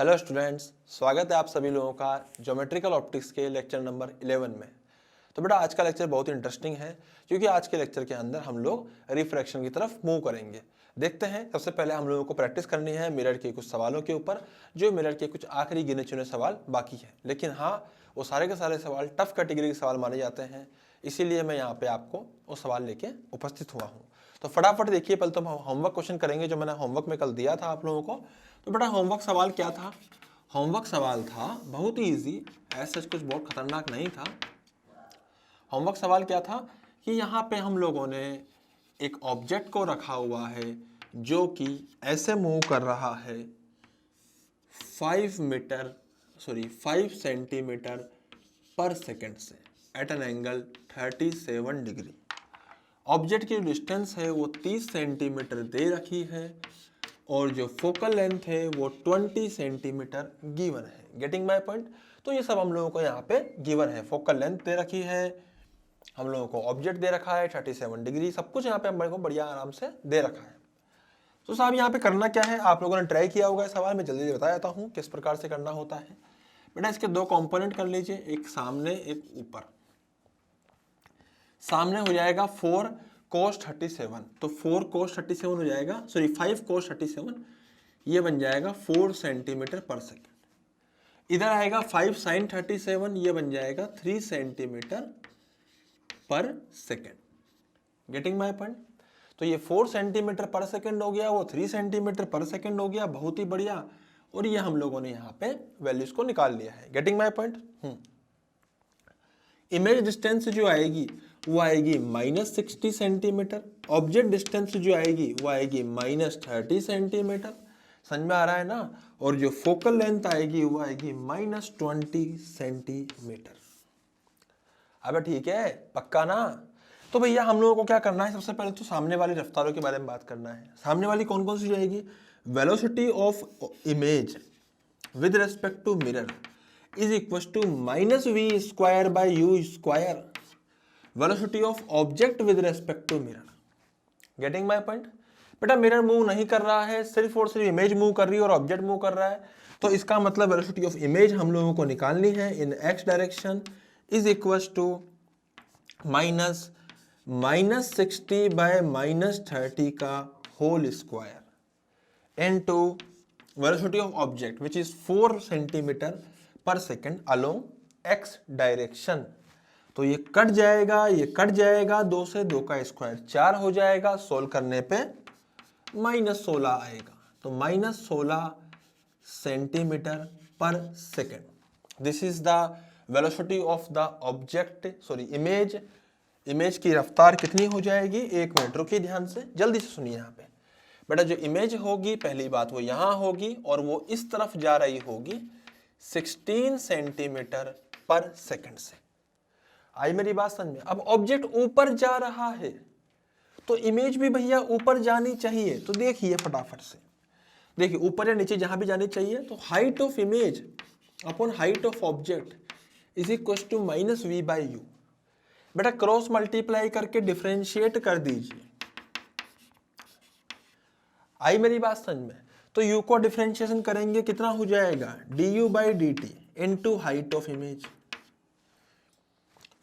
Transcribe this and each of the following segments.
Hello students, स्वागत है आप सभी लोगों का ज्योमेट्रिकल ऑप्टिक्स के लेक्चर नंबर 11 में। तो बेटा आज का लेक्चर बहुत इंटरेस्टिंग है क्योंकि आज के लेक्चर के अंदर हम लोग रिफ्रैक्शन की तरफ मूव करेंगे। देखते हैं, सबसे पहले हम लोगों को प्रैक्टिस करनी है मिरर के कुछ सवालों के ऊपर, जो मिरर के कुछ आखिरी गिने चुने सवाल बाकी हैं। लेकिन हाँ, वो सारे के सारे सवाल टफ कैटेगरी के सवाल माने जाते हैं, इसीलिए मैं यहाँ पे आपको वो सवाल लेके उपस्थित हुआ हूँ। तो फटाफट देखिए, पहले तो हम होमवर्क क्वेश्चन करेंगे जो मैंने होमवर्क में कल दिया था आप लोगों को। तो बेटा होमवर्क सवाल क्या था? होमवर्क सवाल था बहुत ही ईजी, ऐसा कुछ बहुत खतरनाक नहीं था। होमवर्क सवाल क्या था कि यहाँ पे हम लोगों ने एक ऑब्जेक्ट को रखा हुआ है जो कि ऐसे मूव कर रहा है 5 सेंटीमीटर पर सेकेंड से at an angle 37 degree. Object की डिस्टेंस है वो 30 सेंटीमीटर दे रखी है और जो फोकल लेंथ है वो 20 सेंटीमीटर गिवन है। Getting my point? तो ये सब हम लोगों को यहाँ पे गिवन है। फोकल लेंथ दे रखी है, हम लोगों को ऑब्जेक्ट दे रखा है 37 डिग्री, सब कुछ यहाँ पे हम लोगों को बढ़िया आराम से दे रखा है। तो साहब यहाँ पे करना क्या है, आप लोगों ने ट्राई किया होगा सवाल में, जल्दी बता देता हूँ किस प्रकार से करना होता है। बेटा इसके दो कंपोनेंट कर लीजिए, एक सामने एक ऊपर। सामने हो जाएगा 4 cos 37, तो 4 cos 37 हो जाएगा, 5 cos 37, ये बन जाएगा 4 सेंटीमीटर पर सेकेंड। इधर आएगा 5 sin 37, ये बन जाएगा 3 सेंटीमीटर पर सेकेंड। Getting my point? तो ये 4 सेंटीमीटर पर सेकेंड हो गया, वो 3 सेंटीमीटर पर सेकेंड हो गया, बहुत ही बढ़िया। और ये हम लोगों ने यहाँ पे वैल्यूज को निकाल लिया है। Getting my point? Image distance जो आएगी वो आएगी -60 सेंटीमीटर, ऑब्जेक्ट डिस्टेंस जो आएगी वो आएगी -30 सेंटीमीटर। समझ में आ रहा है ना? और जो फोकल लेंथ आएगी वो आएगी -20 सेंटीमीटर। अब ठीक है, पक्का ना? तो भैया हम लोगों को क्या करना है, सबसे पहले तो सामने वाली रफ्तारों के बारे में बात करना है। सामने वाली कौन कौन सी जाएगी? Velocity of image with respect to mirror is equals to -v square by u square velocity of object with respect to mirror. Getting my point? बेटा मिरर मूव नहीं कर रहा है, सिर्फ और सिर्फ इमेज मूव कर रही है और ऑब्जेक्ट मूव कर रहा है, तो इसका मतलब वेलोसिटी ऑफ इमेज हम लोगों को निकालनी है in x direction is equals to -60 by -30 का whole square into velocity of object which is 4 centimetre पर सेकेंड अलोंग x डायरेक्शन। तो ये कट जाएगा, ये कट जाएगा, 2 से 2 का स्क्वायर 4 हो जाएगा, सोल्व करने पे -16 आएगा। तो -16 सेंटीमीटर पर second. This is the velocity of the object, image. Image की रफ्तार कितनी हो जाएगी? 1 मिनट रुकिए, ध्यान से जल्दी से सुनिए। यहाँ पे बेटा जो इमेज होगी, पहली बात वो यहाँ होगी और वो इस तरफ जा रही होगी 16 सेंटीमीटर पर सेकंड से। आई मेरी बात समझ में? अब ऑब्जेक्ट ऊपर जा रहा है तो इमेज भी भैया ऊपर जानी चाहिए। तो देखिए फटाफट से, देखिए ऊपर या नीचे जहां भी जानी चाहिए, तो height of image upon height of object is equal to -v by u. बेटा क्रॉस मल्टीप्लाई करके डिफरेंशिएट कर दीजिए। आई मेरी बात समझ में? तो u को डिफरेंशिएशन करेंगे, कितना हो जाएगा? du by D T into height of image.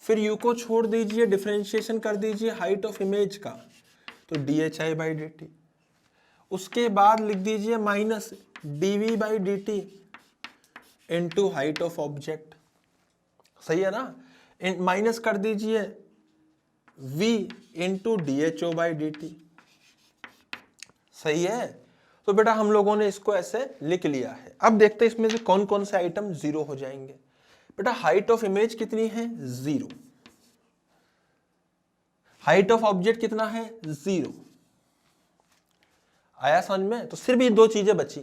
फिर u को छोड़ दीजिए, डिफरेंशिएशन कर दीजिए हाइट ऑफ इमेज का, तो dhi बाई डी टी। उसके बाद लिख दीजिए minus dv by D T into height of object. सही है ना? माइनस कर दीजिए v into dho by D T. सही है? तो बेटा हम लोगों ने इसको ऐसे लिख लिया है। अब देखते हैं इसमें से कौन कौन से आइटम 0 हो जाएंगे। बेटा हाइट ऑफ इमेज कितनी है? 0। हाइट ऑफ ऑब्जेक्ट कितना है? 0। आया समझ में? तो सिर्फ ये 2 चीजें बची।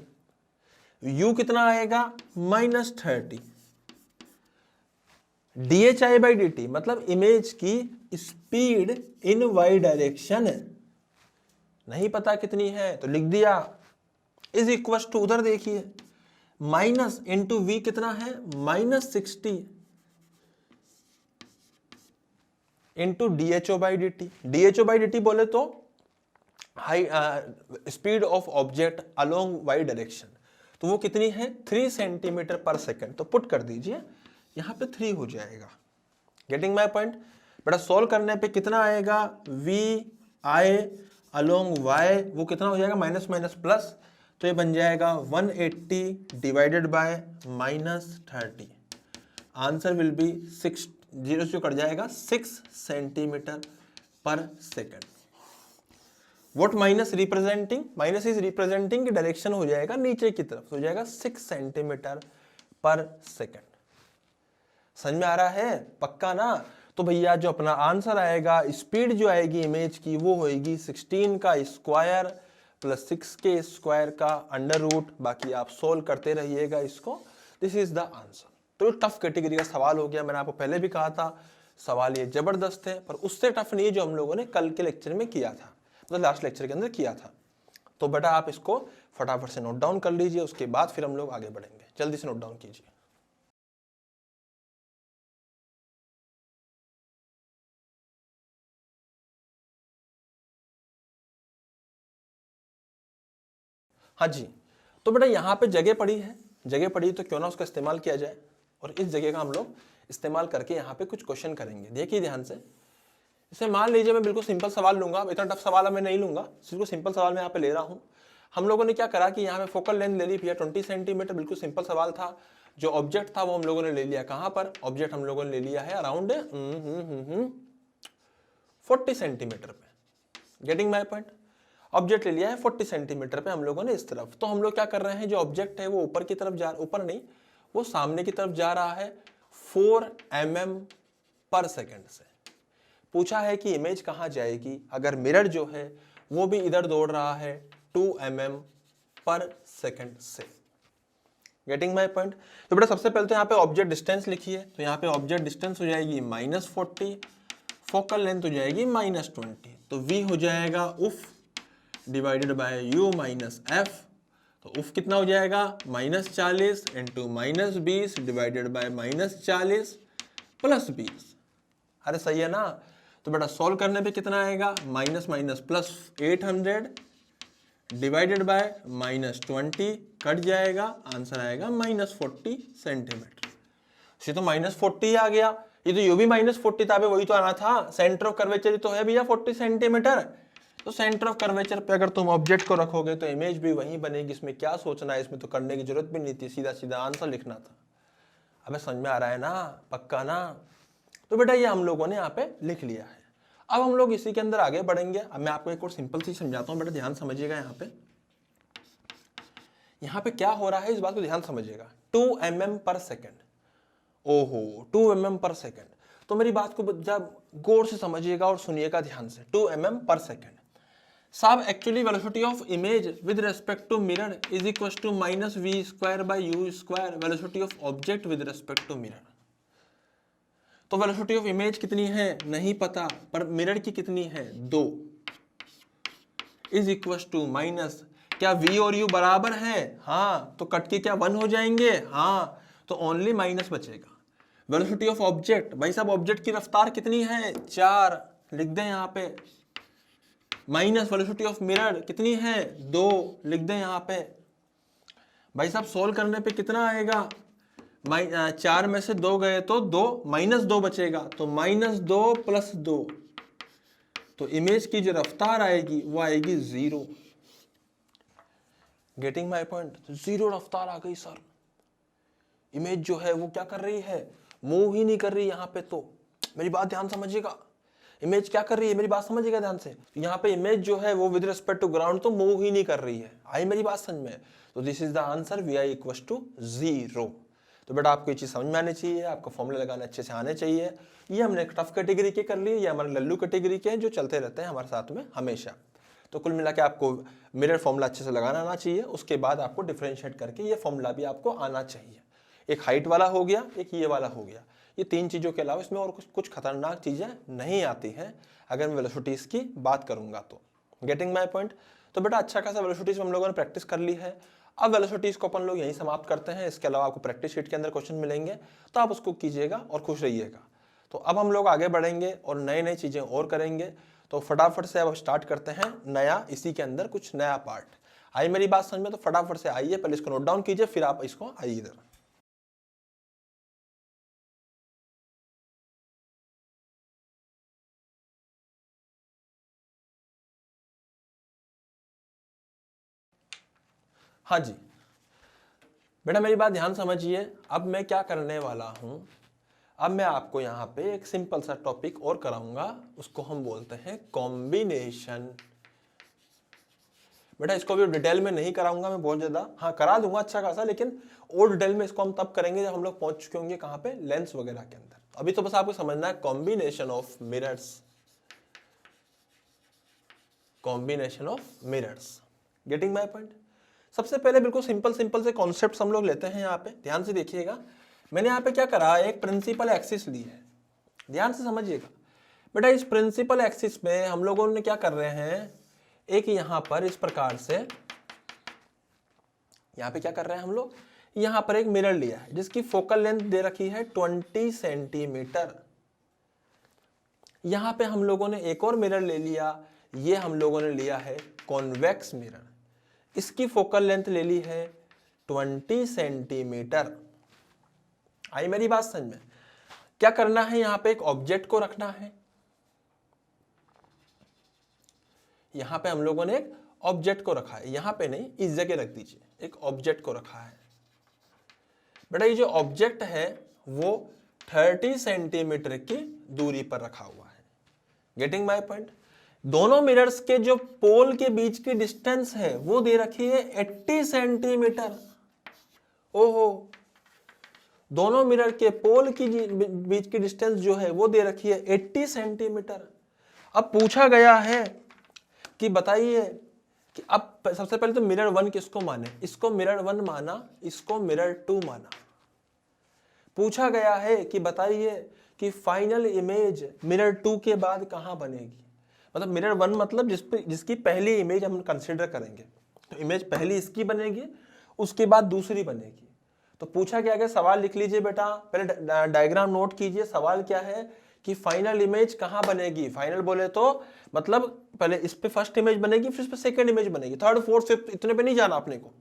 u कितना आएगा? -30। dhi बाई डी टी मतलब इमेज की स्पीड इन y डायरेक्शन है, नहीं पता कितनी है तो लिख दिया, इज इक्वल टू, उधर देखिए माइनस इंटू वी कितना है? -60 into dho by D T. dho by D T बोले तो high speed of object along y direction, तो वो कितनी है 3 सेंटीमीटर पर सेकेंड। तो पुट कर दीजिए यहाँ पे 3 हो जाएगा। Getting my point. बेटा सोल्व करने पे कितना आएगा, वी आई अलोंग वाई वो कितना हो जाएगा माइनस माइनस प्लस, तो ये बन जाएगा 180 divided by -30। Answer will be 6, 0 से कट जाएगा 6 सेंटीमीटर पर second. What minus representing, minus is representing की डायरेक्शन हो जाएगा नीचे की तरफ, हो जाएगा 6 सेंटीमीटर पर सेकेंड। समझ में आ रहा है पक्का ना। तो भैया जो अपना आंसर आएगा, स्पीड जो आएगी इमेज की वो होएगी 16 का स्क्वायर प्लस 6 के स्क्वायर का अंडर रूट। बाकी आप सोल्व करते रहिएगा इसको। This is the answer. तो टफ कैटेगरी का सवाल हो गया। मैंने आपको पहले भी कहा था सवाल ये जबरदस्त है, पर उससे टफ नहीं है जो हम लोगों ने कल के लेक्चर में किया था, मतलब लास्ट लेक्चर के अंदर किया था। तो बेटा आप इसको फटाफट से नोट डाउन कर लीजिए, उसके बाद फिर हम लोग आगे बढ़ेंगे। जल्दी से नोट डाउन कीजिए। हाँ जी, तो बेटा यहाँ पे जगह पड़ी है, जगह पड़ी तो क्यों ना उसका इस्तेमाल किया जाए, और इस जगह का हम लोग इस्तेमाल करके यहाँ पे कुछ क्वेश्चन करेंगे। देखिए ध्यान से, इसे मान लीजिए मैं बिल्कुल सिंपल सवाल लूंगा, इतना टफ सवाल मैं नहीं लूंगा, सिर्फ सिंपल सवाल मैं यहाँ पे ले रहा हूँ। हम लोगों ने क्या करा कि यहाँ पे फोकल लेंथ ले ली भैया 20 सेंटीमीटर, बिल्कुल सिंपल सवाल था। जो ऑब्जेक्ट था वो हम लोगों ने ले लिया कहाँ पर, ऑब्जेक्ट हम लोगों ने ले लिया है अराउंड 40 सेंटीमीटर पे। Getting my point. ऑब्जेक्ट ले लिया है 40 सेंटीमीटर पे हम लोगों ने इस तरफ। तो हम लोग क्या कर रहे हैं, जो ऑब्जेक्ट है वो ऊपर की तरफ जा, ऊपर नहीं वो सामने की तरफ जा रहा है 4 mm पर सेकेंड से। पूछा है कि इमेज कहाँ जाएगी अगर मिरर जो है वो भी इधर दौड़ रहा है 2 mm पर सेकेंड से। Getting my point. तो बेटा सबसे पहले तो यहाँ पे ऑब्जेक्ट डिस्टेंस लिखिए, तो यहाँ पे ऑब्जेक्ट डिस्टेंस हो जाएगी -40, फोकल लेंथ हो जाएगी -20, तो v हो जाएगा उफ divided by u minus F. तो उफ कितना हो जाएगा -40 इंटू -20 डिवाइडेड बाय -40 प्लस 20। अरे सही है ना। तो बेटा सॉल्व करने पे कितना आएगा, minus minus plus 800 divided by -20 cut जाएगा, आंसर आएगा -40 सेंटीमीटर। ये तो -40 आ गया, ये तो यू भी -40 था, वही तो आना था। सेंटर ऑफ कर्वेचर तो है भैया 40 सेंटीमीटर। तो सेंटर ऑफ कर्वेचर पे अगर तुम ऑब्जेक्ट को रखोगे तो इमेज भी वहीं बनेगी, इसमें क्या सोचना है, इसमें तो करने की जरूरत भी नहीं थी, सीधा सीधा आंसर लिखना था। हमें समझ में आ रहा है ना, पक्का ना। तो बेटा ये हम लोगों ने यहाँ पे लिख लिया है। अब हम लोग इसी के अंदर आगे बढ़ेंगे। अब मैं आपको एक और सिंपल सी समझाता हूँ, बेटा ध्यान समझिएगा। यहाँ पे क्या हो रहा है इस बात को ध्यान समझिएगा। 2 mm पर सेकेंड, ओहो 2 mm पर सेकेंड। तो मेरी बात को जब गौर से समझिएगा और सुनिएगा ध्यान से, 2 mm पर सेकेंड साहब, actually velocity of image with respect to mirror is equal to -v² by u², velocity of object with respect to mirror. तो वेलोसिटी ऑफ इमेज कितनी है नहीं पता, पर मिरर की कितनी है 2, इज इक्वल टू माइनस, क्या v और u बराबर है, हाँ, तो कट के क्या 1 हो जाएंगे, हाँ, तो ओनली माइनस बचेगा। वेलोसिटी ऑफ ऑब्जेक्ट, भाई साहब ऑब्जेक्ट की रफ्तार कितनी है 4, लिख दें यहाँ पे, माइनस वेलोसिटी ऑफ मिरर कितनी है 2, लिख दें यहाँ पे। भाई साहब सोल्व करने पे कितना आएगा, 4 में से 2 गए तो 2, -2 बचेगा, तो -2 प्लस 2, तो इमेज की जो रफ्तार आएगी वो आएगी 0। Getting my point. तो 0 रफ्तार आ गई सर। इमेज जो है वो क्या कर रही है, मूव ही नहीं कर रही यहाँ पे। तो मेरी बात ध्यान समझिएगा, इमेज क्या कर रही है, मेरी बात समझिएगा ध्यान से। यहाँ पे इमेज जो है वो विद रिस्पेक्ट टू ग्राउंड तो मूव ही नहीं कर रही है। आई मेरी बात समझ में। तो this is the answer, v i equal to 0। तो बेटा आपको ये चीज समझ में आनी चाहिए, आपको फॉर्मूले लगाने अच्छे से आने चाहिए। ये हमने टफ कैटेगरी के कर लिए, ये हमारे लल्लू कैटेगरी के हैं जो चलते रहते हैं हमारे साथ में हमेशा। तो कुल मिला के आपको मिरर फॉर्मूला अच्छे से लगाना आना चाहिए, उसके बाद आपको डिफरेंशिएट करके ये फॉर्मूला भी आपको आना चाहिए। एक हाइट वाला हो गया, एक ये वाला हो गया। ये 3 चीज़ों के अलावा इसमें और कुछ खतरनाक चीज़ें नहीं आती हैं अगर मैं वेलोसिटीज़ की बात करूंगा तो। Getting my point. तो बेटा अच्छा खासा वेलोसिटीज़ हम लोगों ने प्रैक्टिस कर ली है। अब वेलोसिटीज़ को अपन लोग यहीं समाप्त करते हैं। इसके अलावा आपको प्रैक्टिस शीट के अंदर क्वेश्चन मिलेंगे, तो आप उसको कीजिएगा और खुश रहिएगा। तो अब हम लोग आगे बढ़ेंगे और नई नई चीज़ें और करेंगे। तो फटाफट से अब स्टार्ट करते हैं नया, इसी के अंदर कुछ नया पार्ट। आई मेरी बात समझ में? तो फटाफट से आइए, पहले इसको नोट डाउन कीजिए, फिर आप इसको आइए इधर। हाँ जी बेटा, मेरी बात ध्यान समझिए। अब मैं क्या करने वाला हूं, अब मैं आपको यहाँ पे एक सिंपल सा टॉपिक और कराऊंगा, उसको हम बोलते हैं कॉम्बिनेशन। बेटा इसको भी डिटेल में नहीं कराऊंगा मैं बहुत ज्यादा, हाँ करा दूंगा अच्छा खासा, लेकिन और डिटेल में इसको हम तब करेंगे जब हम लोग पहुंच चुके होंगे कहाँ पे, लेंस वगैरह के अंदर। अभी तो बस आपको समझना है combination of mirrors, combination of mirrors. Getting my point? सबसे पहले बिल्कुल सिंपल सिंपल से कॉन्सेप्ट हम लोग लेते हैं यहाँ पे, ध्यान से देखिएगा। मैंने यहाँ पे क्या करा, एक प्रिंसिपल एक्सिस ली है, ध्यान से समझिएगा बेटा। इस प्रिंसिपल एक्सिस में हम लोगों ने क्या कर रहे हैं, एक यहाँ पर इस प्रकार से, यहाँ पे क्या कर रहे हैं हम लोग, यहाँ पर एक मिरर लिया है जिसकी फोकल लेंथ दे रखी है 20 सेंटीमीटर। यहाँ पे हम लोगों ने एक और मिरर ले लिया, ये हम लोगों ने लिया है कॉन्वेक्स मिरर, इसकी फोकल लेंथ ले ली है 20 सेंटीमीटर। आई मेरी बात समझ में? क्या करना है, यहाँ पे एक ऑब्जेक्ट को रखना है, यहाँ पे हम लोगों ने एक ऑब्जेक्ट को रखा है, यहाँ पे नहीं इस जगह रख दीजिए, एक ऑब्जेक्ट को रखा है। बेटा ये जो ऑब्जेक्ट है वो 30 सेंटीमीटर की दूरी पर रखा हुआ है। Getting my point? दोनों मिरर्स के जो पोल के बीच की डिस्टेंस है वो दे रखी है 80 सेंटीमीटर। ओहो, दोनों मिरर के पोल की बीच की डिस्टेंस जो है वो दे रखी है 80 सेंटीमीटर। अब पूछा गया है कि बताइए कि अब सबसे पहले तो मिरर 1 किसको माने, इसको मिरर 1 माना, इसको मिरर 2 माना। पूछा गया है कि बताइए कि फाइनल इमेज मिरर 2 के बाद कहां बनेगी। मतलब मिरर 1 मतलब जिसकी पहली इमेज हम कंसीडर करेंगे, तो इमेज पहली इसकी बनेगी, उसके बाद दूसरी बनेगी। तो पूछा क्या है, सवाल लिख लीजिए बेटा, पहले डायग्राम नोट कीजिए। सवाल क्या है कि फाइनल इमेज कहां बनेगी। फाइनल बोले तो मतलब पहले इस पे फर्स्ट इमेज बनेगी, फिर इस पे सेकंड इमेज बनेगी, थर्ड फोर्थ फिफ्थ इतने पे नहीं जाना अपने को,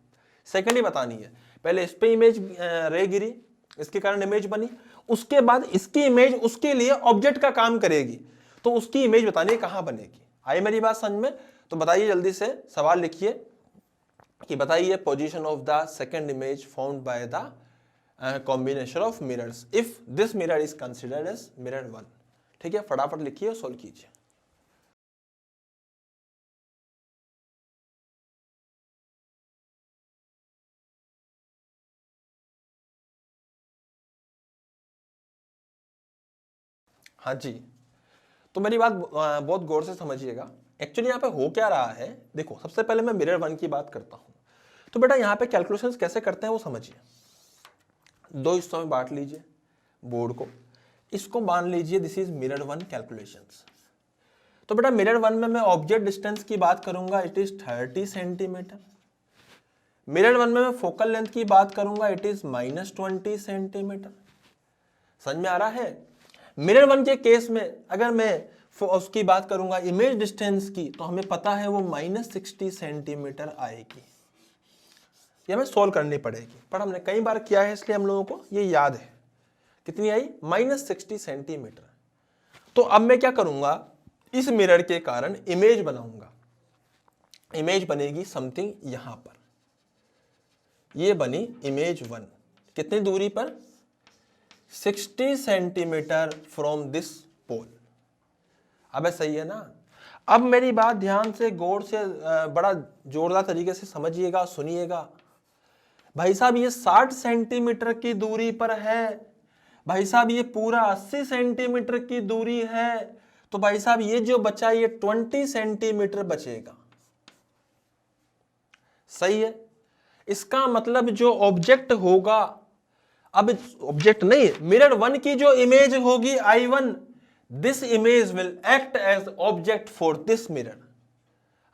सेकंड ही बतानी है। पहले इस पे इमेज रे गिरी, इसके कारण इमेज बनी, उसके बाद इसकी इमेज उसके लिए ऑब्जेक्ट का काम करेगी, तो उसकी इमेज बतानी है कहां बनेगी। आई मेरी बात समझ में? तो बताइए जल्दी से, सवाल लिखिए कि बताइए position of the second image found by the combination of mirrors if this mirror is considered as mirror 1। ठीक है, फटाफट लिखिए और सोल्व कीजिए। हाँ जी, तो मेरी बात बहुत गौर से समझिएगा। एक्चुअली यहाँ पे हो क्या रहा है, देखो सबसे पहले मैं मिरर 1 की बात करता हूँ। तो बेटा यहाँ पे कैलकुलेशंस कैसे करते हैं वो समझिए। दो हिस्सों में बांट लीजिए बोर्ड को, इसको मान लीजिए दिस इज मिरर 1 कैलकुलेशंस। तो बेटा मिरर 1 में मैं ऑब्जेक्ट डिस्टेंस की बात करूंगा, इट इज 30 सेंटीमीटर। मिरर 1 में मैं फोकल लेंथ की बात करूंगा, इट इज -20 सेंटीमीटर। समझ में आ रहा है? मिरर 1 के केस में अगर मैं उसकी बात करूंगा इमेज डिस्टेंस की, तो हमें पता है वो -60 सेंटीमीटर आएगी। ये हमें सोल्व करनी पड़ेगी, पर हमने कई बार किया है इसलिए हम लोगों को ये याद है। कितनी आई? -60 सेंटीमीटर। तो अब मैं क्या करूंगा, इस मिरर के कारण इमेज बनाऊंगा। इमेज बनेगी समथिंग यहां पर, ये बनी इमेज 1। कितनी दूरी पर? 60 सेंटीमीटर फ्रॉम दिस पोल। अब सही है ना? अब मेरी बात ध्यान से गौर से बड़ा जोरदार तरीके से समझिएगा, सुनिएगा। भाई साहब ये 60 सेंटीमीटर की दूरी पर है, भाई साहब ये पूरा 80 सेंटीमीटर की दूरी है, तो भाई साहब ये जो बचा ये 20 सेंटीमीटर बचेगा। सही है? इसका मतलब जो ऑब्जेक्ट होगा, अब ऑब्जेक्ट नहीं, मिरर 1 की जो इमेज होगी I1, this image will act as object for this mirror.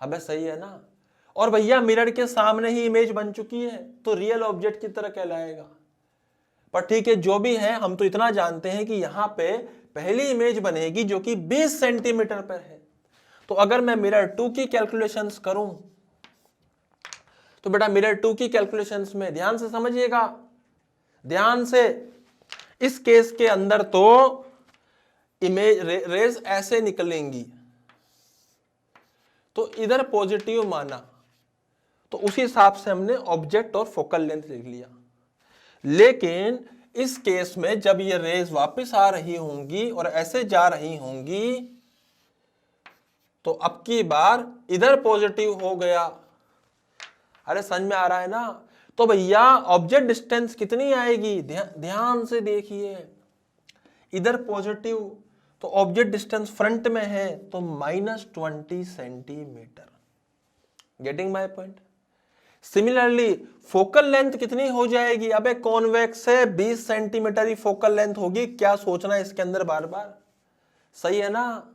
अब सही है ना? और भैया मिरर के सामने ही इमेज बन चुकी है, तो रियल ऑब्जेक्ट की तरह कहलाएगा। पर ठीक है, जो भी है, हम तो इतना जानते हैं कि यहां पे पहली इमेज बनेगी जो कि 20 सेंटीमीटर पर है। तो अगर मैं मिरर 2 की कैलकुलेशंस करूं, तो बेटा मिरर 2 की कैलकुलेशंस में ध्यान से समझिएगा, ध्यान से, इस केस के अंदर तो इमेज रेज ऐसे निकलेंगी, तो इधर पॉजिटिव माना, तो उसी हिसाब से हमने ऑब्जेक्ट और फोकल लेंथ लिख लिया। लेकिन इस केस में जब ये रेज वापस आ रही होंगी और ऐसे जा रही होंगी, तो अब की बार इधर पॉजिटिव हो गया। अरे समझ में आ रहा है ना? तो भैया ऑब्जेक्ट डिस्टेंस कितनी आएगी, ध्यान से देखिए, इधर पॉजिटिव, तो ऑब्जेक्ट डिस्टेंस फ्रंट में है तो -20 centimetre. Getting my point? Similarly focal length कितनी हो जाएगी, अबे कॉन्वेक्स है 20 सेंटीमीटर ही फोकल लेंथ होगी, क्या सोचना है इसके अंदर बार बार, सही है ना?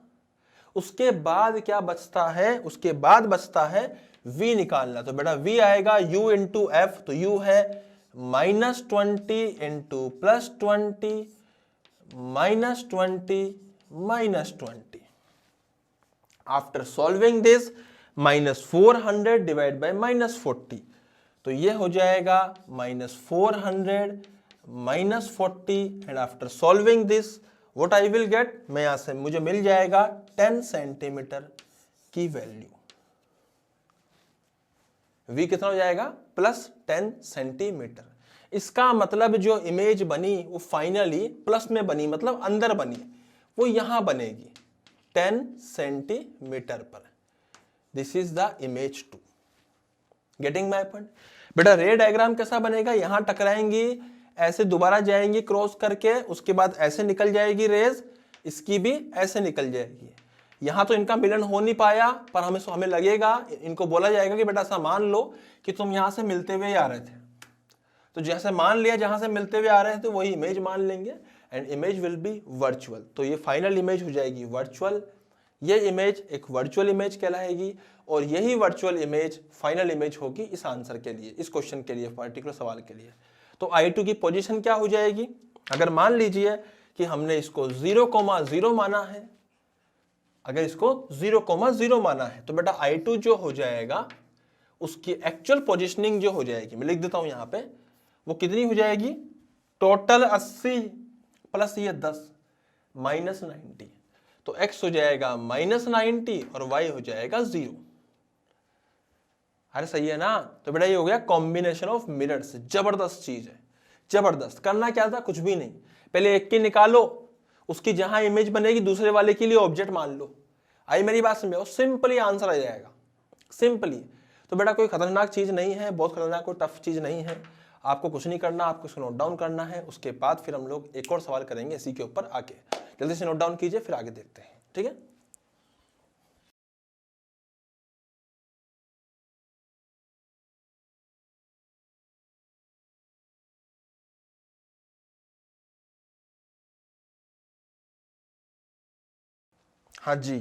उसके बाद क्या बचता है, उसके बाद बचता है v निकालना। तो बेटा v आएगा u इंटू एफ, तो u है -20 into +20 -20 -20। After solving this -400 divide by -40, तो ये हो जाएगा -400 -40 and after solving this what I will get, मैं यहां से मुझे मिल जाएगा 10 सेंटीमीटर की वैल्यू। v कितना हो जाएगा, +10 सेंटीमीटर। इसका मतलब जो इमेज बनी वो फाइनली प्लस में बनी, मतलब अंदर बनी, वो यहां बनेगी 10 सेंटीमीटर पर। This is the image 2। Getting my point? बेटा रे डायग्राम कैसा बनेगा, यहां टकराएंगी, ऐसे दोबारा जाएंगी क्रॉस करके, उसके बाद ऐसे निकल जाएगी रेज, इसकी भी ऐसे निकल जाएगी। यहां तो इनका मिलन हो नहीं पाया, पर हमें लगेगा, इनको बोला जाएगा कि बेटा ऐसा मान लो कि तुम यहां से मिलते हुए आ रहे थे, तो जैसे मान लिया जहां से मिलते हुए आ रहे हैं तो वही इमेज मान लेंगे and image will be virtual. तो ये फाइनल इमेज हो जाएगी वर्चुअल, ये इमेज एक वर्चुअल इमेज कहलाएगी, और यही वर्चुअल इमेज फाइनल इमेज होगी इस आंसर के लिए, इस क्वेश्चन के लिए, पर्टिकुलर सवाल के लिए। तो I2 की पोजीशन क्या हो जाएगी, अगर मान लीजिए कि हमने इसको 0,0 माना है, अगर इसको 0,0 माना है, तो बेटा I2 जो हो जाएगा उसकी एक्चुअल पोजीशनिंग जो हो जाएगी, मैं लिख देता हूं यहां पे, वो कितनी हो जाएगी, टोटल 80 प्लस ये 10 -90, तो x हो जाएगा -90 और y हो जाएगा 0। अरे सही है ना? तो बेटा ये हो गया कॉम्बिनेशन ऑफ मिरर्स। जबरदस्त चीज है, जबरदस्त। करना क्या था, कुछ भी नहीं, पहले एक की निकालो, उसकी जहां इमेज बनेगी दूसरे वाले के लिए ऑब्जेक्ट मान लो। आई मेरी बात समझो, सिंपली आंसर आ जाएगा, सिंपली। तो बेटा कोई खतरनाक चीज नहीं है, बहुत खतरनाक कोई टफ चीज नहीं है, आपको कुछ नहीं करना, आपको इसको नोट डाउन करना है। उसके बाद फिर हम लोग एक और सवाल करेंगे इसी के ऊपर आके। जल्दी से नोट डाउन कीजिए, फिर आगे देखते हैं, ठीक है? हाँ जी,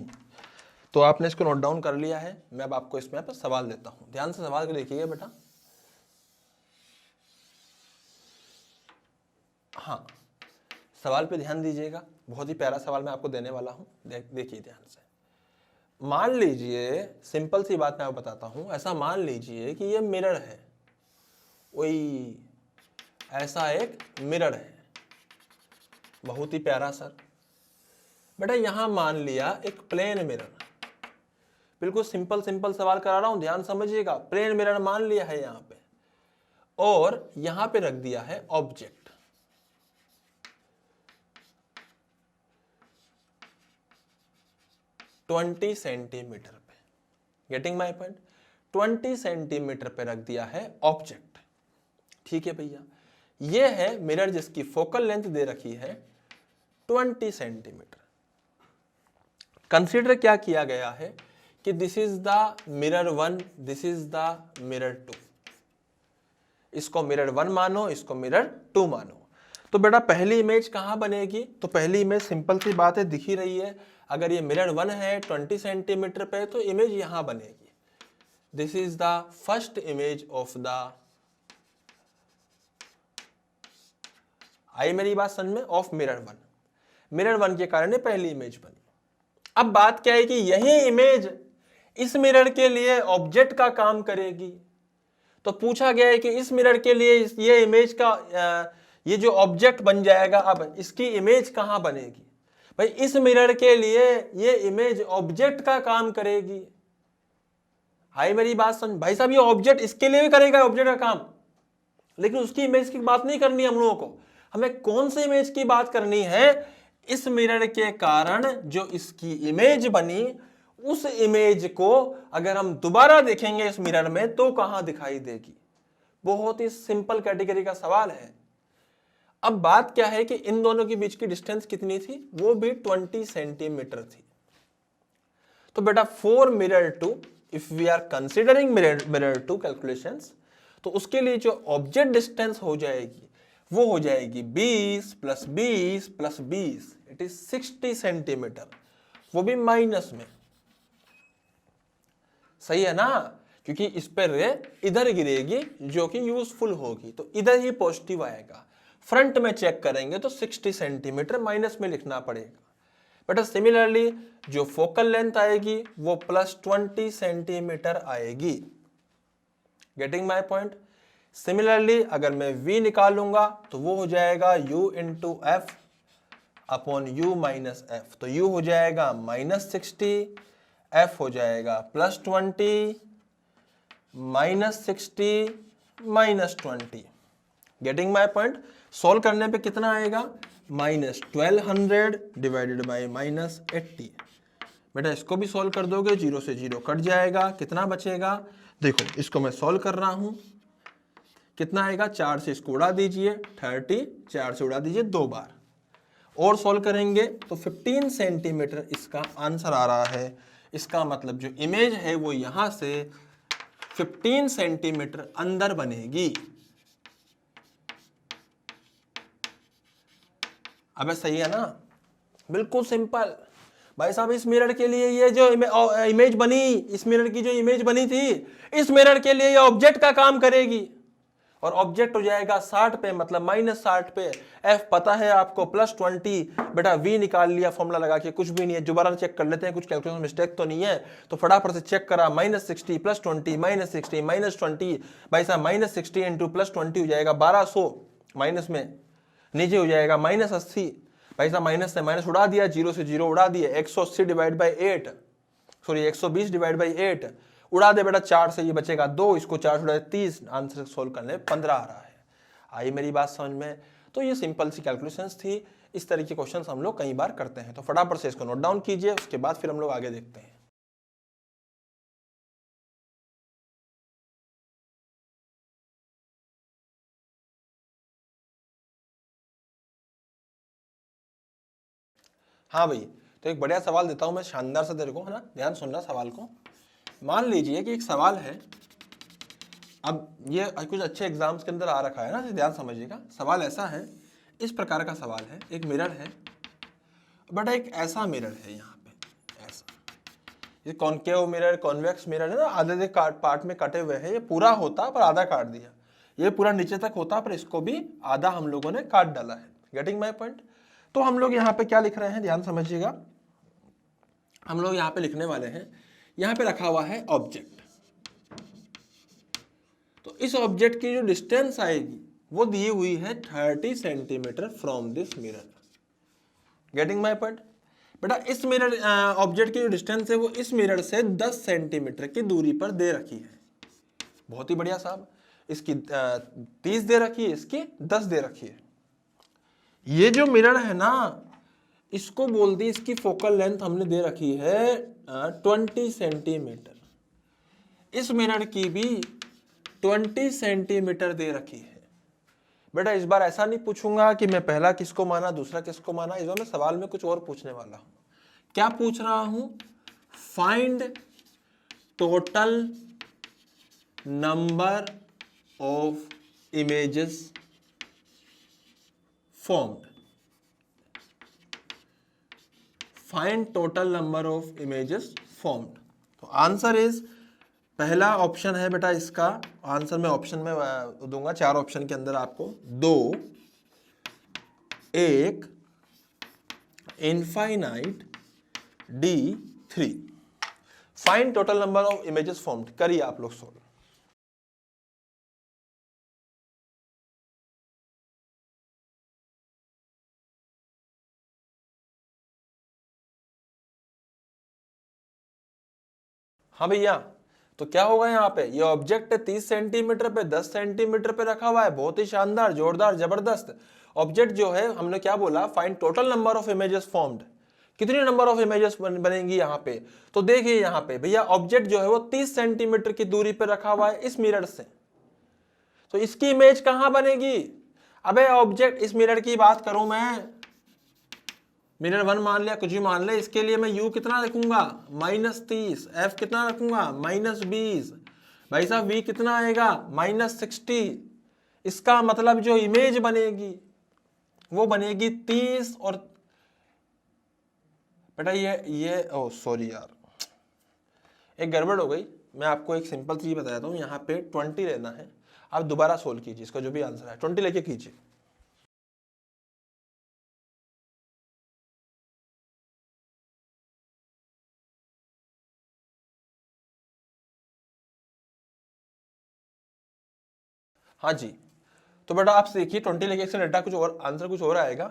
तो आपने इसको नोट डाउन कर लिया है। मैं अब आपको इसमें पर सवाल देता हूं, ध्यान से सवाल को देखिएगा बेटा। हाँ, सवाल पे ध्यान दीजिएगा, बहुत ही प्यारा सवाल मैं आपको देने वाला हूं, देखिए ध्यान से। मान लीजिए, सिंपल सी बात मैं आपको बताता हूं, ऐसा मान लीजिए कि ये मिरर है, वही ऐसा एक मिरर है, बहुत ही प्यारा सर। बेटा यहां मान लिया एक प्लेन मिरर, बिल्कुल सिंपल सवाल करा रहा हूं, ध्यान समझिएगा। प्लेन मिरर मान लिया है यहां पे, और यहां पे रख दिया है ऑब्जेक्ट, ट्वेंटी सेंटीमीटर पे। Getting my point? 20 सेंटीमीटर पे रख दिया है ऑब्जेक्ट, ठीक है भैया। ये है मिरर जिसकी फोकल लेंथ दे रखी है 20 सेंटीमीटर। कंसीडर क्या किया गया है कि this is the mirror 1, this is the mirror 2। इसको मिरर 1 मानो, इसको मिरर 2 मानो। तो बेटा पहली इमेज कहां बनेगी, तो पहली इमेज सिंपल सी बात है, दिख ही रही है। अगर ये मिरर 1 है 20 सेंटीमीटर पे, तो इमेज यहां बनेगी। This is the first image of the, आई मेरी बात समझ में, ऑफ मिरर 1। मिरर 1 के कारण पहली इमेज बनी। अब बात क्या है कि यही इमेज इस मिरर के लिए ऑब्जेक्ट का काम करेगी। तो पूछा गया है कि इस मिरर के लिए ये इमेज का ये जो ऑब्जेक्ट बन जाएगा, अब इसकी इमेज कहां बनेगी? भाई इस मिरर के लिए ये इमेज ऑब्जेक्ट का काम करेगी। हाई मेरी बात समझ भाई साहब, ये ऑब्जेक्ट इसके लिए भी करेगा ऑब्जेक्ट का काम, लेकिन उसकी इमेज की बात नहीं करनी हम लोगों को। हमें कौन सी इमेज की बात करनी है? इस मिरर के कारण जो इसकी इमेज बनी, उस इमेज को अगर हम दोबारा देखेंगे इस मिरर में तो कहां दिखाई देगी? बहुत ही सिंपल कैटेगरी का सवाल है। अब बात क्या है कि इन दोनों के बीच की डिस्टेंस कितनी थी? वो भी 20 सेंटीमीटर थी। तो बेटा for mirror two, if we are considering mirror two calculations, तो उसके लिए जो ऑब्जेक्ट डिस्टेंस हो जाएगी वो हो जाएगी 20 + 20 + 20, इट इज 60 सेंटीमीटर, वो भी माइनस में। सही है ना? क्योंकि इस पर रे इधर गिरेगी जो कि यूजफुल होगी, तो इधर ही पॉजिटिव आएगा। फ्रंट में चेक करेंगे तो 60 सेंटीमीटर माइनस में लिखना पड़ेगा। बेटा सिमिलरली जो फोकल लेंथ आएगी वो +20 सेंटीमीटर आएगी। Getting my point? सिमिलरली अगर मैं v निकालूंगा तो वो हो जाएगा u × f upon u - f, तो u हो जाएगा -60, f हो जाएगा +20 -60 -20। Getting my point? सॉल्व करने पे कितना आएगा? -1200 डिवाइडेड बाय -80। बेटा इसको भी सॉल्व कर दोगे, 0 से 0 कट जाएगा, कितना बचेगा? देखो इसको मैं सॉल्व कर रहा हूं, कितना आएगा? 4 से इसको उड़ा दीजिए 30, 4 से उड़ा दीजिए 2 बार, और सॉल्व करेंगे तो 15 सेंटीमीटर इसका आंसर आ रहा है। इसका मतलब जो इमेज है वो यहां से 15 सेंटीमीटर अंदर बनेगी। अबे सही है ना? बिल्कुल सिंपल। भाई साहब इस मिरर के लिए ये जो इमेज बनी, इस मिरर की जो इमेज बनी थी, इस मिरर के लिए ये ऑब्जेक्ट का काम करेगी, और ऑब्जेक्ट हो जाएगा 60 पे, मतलब -60 पे। एफ पता है आपको +20। बेटा वी निकाल लिया फॉर्मूला लगा के, कुछ भी नहीं है, दोबारा चेक कर लेते हैं कुछ कैलकुलेशन मिस्टेक तो नहीं है। तो फटाफट से चेक करा, -60 +20 -60 -20। भाई साहब -60 × +20 हो जाएगा 1200, माइनस में नीचे हो जाएगा -80। भाई साहब माइनस से माइनस उड़ा दिया, 0 से 0 उड़ा दिया, 180 divide by 8, sorry 120 divide by 8 उड़ा दे बेटा, 4 से ये बचेगा 2, इसको 4 से उड़ा 30, आंसर सोल्व करने 15 आ रहा है। आई मेरी बात समझ में? तो ये सिंपल सी कैलकुलेशंस थी। इस तरह के क्वेश्चंस हम लोग कई बार करते हैं, तो फटाफट से इसको नोट डाउन कीजिए, उसके बाद फिर हम लोग आगे देखते हैं। हाँ भाई, तो एक बढ़िया सवाल देता हूं मैं, शानदार सा तेरे को, है ना? ध्यान सुनना सवाल को। मान लीजिए कि एक सवाल है, अब ये कुछ अच्छे एग्जाम्स के अंदर आ रखा है ना, ध्यान समझिएगा। सवाल ऐसा है, इस प्रकार का सवाल है, एक मिरर है, बट एक ऐसा मिरर है यहाँ पे, ऐसा, ये कॉनकेव मिरर, कॉन्वेक्स मिरर है ना, आधे पार्ट में कटे हुए हैं। ये पूरा होता पर आधा काट दिया, ये पूरा नीचे तक होता पर इसको भी आधा हम लोगों ने काट डाला है। Getting my point? तो हम लोग यहाँ पे क्या लिख रहे हैं, ध्यान समझिएगा। हम लोग यहाँ पे लिखने वाले हैं, यहाँ पे रखा हुआ है ऑब्जेक्ट, तो इस ऑब्जेक्ट की जो डिस्टेंस आएगी वो दी हुई है 30 centimetre from this mirror. Getting my point? बेटा इस मिरर ऑब्जेक्ट की जो डिस्टेंस है वो इस मिरर से 10 सेंटीमीटर की दूरी पर दे रखी है। बहुत ही बढ़िया साहब, इसकी 30 दे रखी है, इसकी 10 दे रखी है। ये जो मिरर है ना, इसको बोल दी, इसकी फोकल लेंथ हमने दे रखी है 20 सेंटीमीटर। इस मिरर की भी 20 सेंटीमीटर दे रखी है। बेटा इस बार ऐसा नहीं पूछूंगा कि मैं पहला किसको माना दूसरा किसको माना, इस बार मैं सवाल में कुछ और पूछने वाला हूं। क्या पूछ रहा हूं? Find total number of images formed. Find total number of images formed. तो आंसर इज, पहला ऑप्शन है बेटा, इसका आंसर मैं ऑप्शन में दूंगा, 4 ऑप्शन के अंदर आपको 2, 1, infinite, D, 3। Find total number of images formed करिए आप लोग सोल्व। हाँ भैया, तो क्या होगा यहाँ पे, ये ऑब्जेक्ट 30 सेंटीमीटर पे 10 सेंटीमीटर पे रखा हुआ है, बहुत ही शानदार, जोरदार, जबरदस्त। ऑब्जेक्ट जो है हमने क्या बोला, find total number of images formed, कितनी नंबर ऑफ इमेजेस बनेंगी यहाँ पे। तो देखिए यहाँ पे भैया ऑब्जेक्ट जो है वो 30 सेंटीमीटर की दूरी पे रखा हुआ है इस मिरर से, तो इसकी इमेज कहाँ बनेगी। अबे ऑब्जेक्ट, इस मिरर की बात करूं मैं, मिरर 1 मान लिया, कुछ भी मान ले, इसके लिए मैं u कितना रखूंगा, -30, f कितना रखूंगा, -20, भाई साहब v कितना आएगा, -60। इसका मतलब जो इमेज बनेगी वो बनेगी 30 और बेटा ये ओ सॉरी यार, एक गड़बड़ हो गई। मैं आपको एक सिंपल चीज बताता हूँ, यहाँ पे 20 लेना है, आप दोबारा सोल्व कीजिए, इसका जो भी आंसर है 20 लेके कीजिए। हाँ जी, तो बेटा आप देखिए 20 लेके से डेटा कुछ और, आंसर कुछ और आएगा।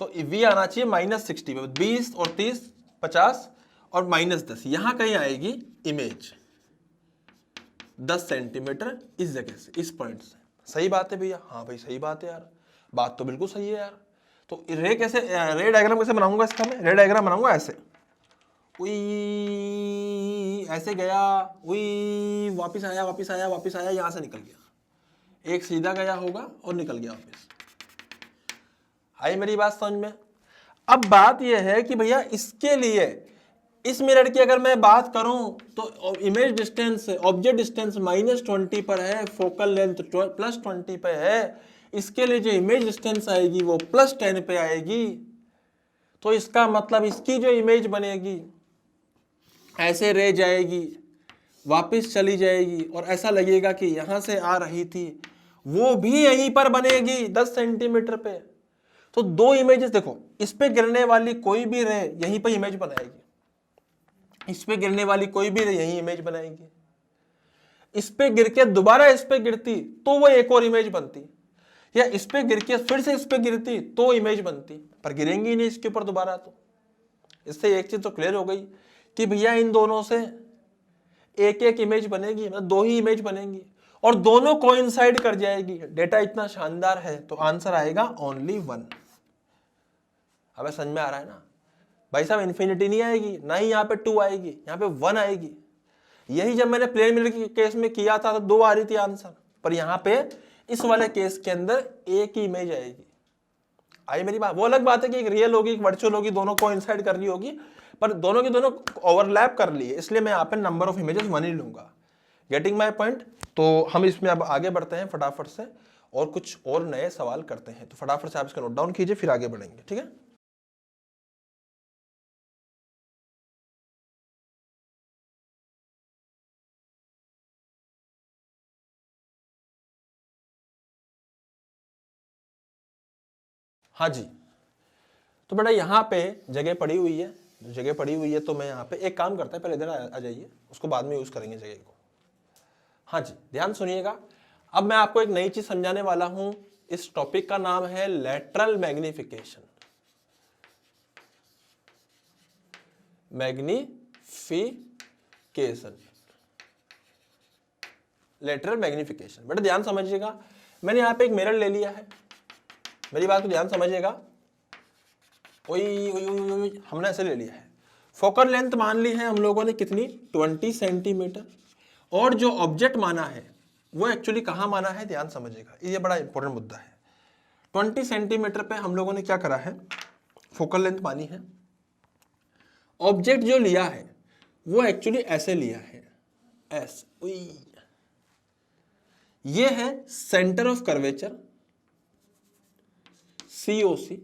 तो v आना चाहिए -60, 20 और 30 50 और -10, यहां कहीं आएगी इमेज 10 सेंटीमीटर इस जगह से, इस पॉइंट से। सही बात है भैया, हाँ भाई सही बात है यार, बात तो बिल्कुल सही है यार। तो रे कैसे, रे डायग्राम कैसे बनाऊंगा इसका मैं, रे डायग्राम बनाऊंगा ऐसे, उई ऐसे गया, उई वापिस आया वापिस आया वापिस आया, यहां से निकल गया, एक सीधा गया होगा और निकल गया वापस। आई मेरी बात समझ में। अब बात यह है कि भैया इसके लिए इस मिरर की अगर मैं बात करूं तो इमेज डिस्टेंस, ऑब्जेक्ट डिस्टेंस -20 पर है, फोकल लेंथ +20 पे है, इसके लिए जो इमेज डिस्टेंस आएगी वो +10 पे आएगी। तो इसका मतलब इसकी जो इमेज बनेगी ऐसे रह जाएगी, वापस चली जाएगी, और ऐसा लगेगा कि यहां से आ रही थी, वो भी यहीं पर बनेगी 10 सेंटीमीटर पे। तो दो इमेजेस देखो, इस पे गिरने वाली कोई भी रे यहीं पर इमेज बनाएगी, इस पे गिरने वाली कोई भी रे यहीं इमेज बनाएगी, इस पे गिर के दोबारा इस पे गिरती तो वो एक और इमेज बनती, या इस पे गिर के फिर से इस पे गिरती तो इमेज बनती, पर गिरेंगी ही नहीं इसके ऊपर दोबारा। तो इससे एक चीज तो क्लियर हो गई कि भैया इन दोनों से एक एक इमेज बनेगी, मतलब 2 ही इमेज बनेंगी और दोनों कोइंसाइड कर जाएगी। डेटा इतना शानदार है तो आंसर आएगा ओनली 1। अब समझ में आ रहा है ना भाई साहब, इन्फिनिटी नहीं आएगी, ना ही यहाँ पे 2 आएगी, यहाँ पे 1 आएगी। यही जब मैंने प्लेन मिरर के केस में किया था तो 2 आ रही थी आंसर, पर यहाँ पे इस वाले केस के अंदर एक ही इमेज आएगी। आई मेरी बात। वो अलग बात है कि एक रियल होगी, एक वर्चुअल होगी, दोनों कोइंसाइड कर रही होगी, पर दोनों की दोनों ओवरलैप कर ली है, इसलिए मैं यहाँ पे नंबर ऑफ इमेजेस 1 ही लूंगा। Getting my point. तो हम इसमें अब आगे बढ़ते हैं फटाफट से और कुछ और नए सवाल करते हैं। तो फटाफट से आप इसका नोट डाउन कीजिए, फिर आगे बढ़ेंगे, ठीक है। हाँ जी, तो बेटा यहाँ पे जगह पड़ी हुई है, जगह पड़ी हुई है, तो मैं यहाँ पे एक काम करता है, पहले इधर आ जाइए, उसको बाद में यूज करेंगे जगह को। हाँ जी, ध्यान सुनिएगा। अब मैं आपको एक नई चीज समझाने वाला हूं। इस टॉपिक का नाम है lateral magnification. Magnification, lateral magnification. बेटा ध्यान समझिएगा, मैंने यहाँ पे एक मिरर ले लिया है, मेरी बात को ध्यान समझिएगा। ओई हमने ऐसे ले लिया है, फोकल लेंथ मान ली है हम लोगों ने कितनी, 20 सेंटीमीटर, और जो ऑब्जेक्ट माना है वो एक्चुअली कहाँ माना है, ध्यान समझिएगा, ये बड़ा इंपॉर्टेंट मुद्दा है। 20 सेंटीमीटर पे हम लोगों ने क्या करा है, फोकल लेंथ मानी है। ऑब्जेक्ट जो लिया है वो एक्चुअली ऐसे लिया है, ऐसे, ये है सेंटर ऑफ कर्वेचर COC,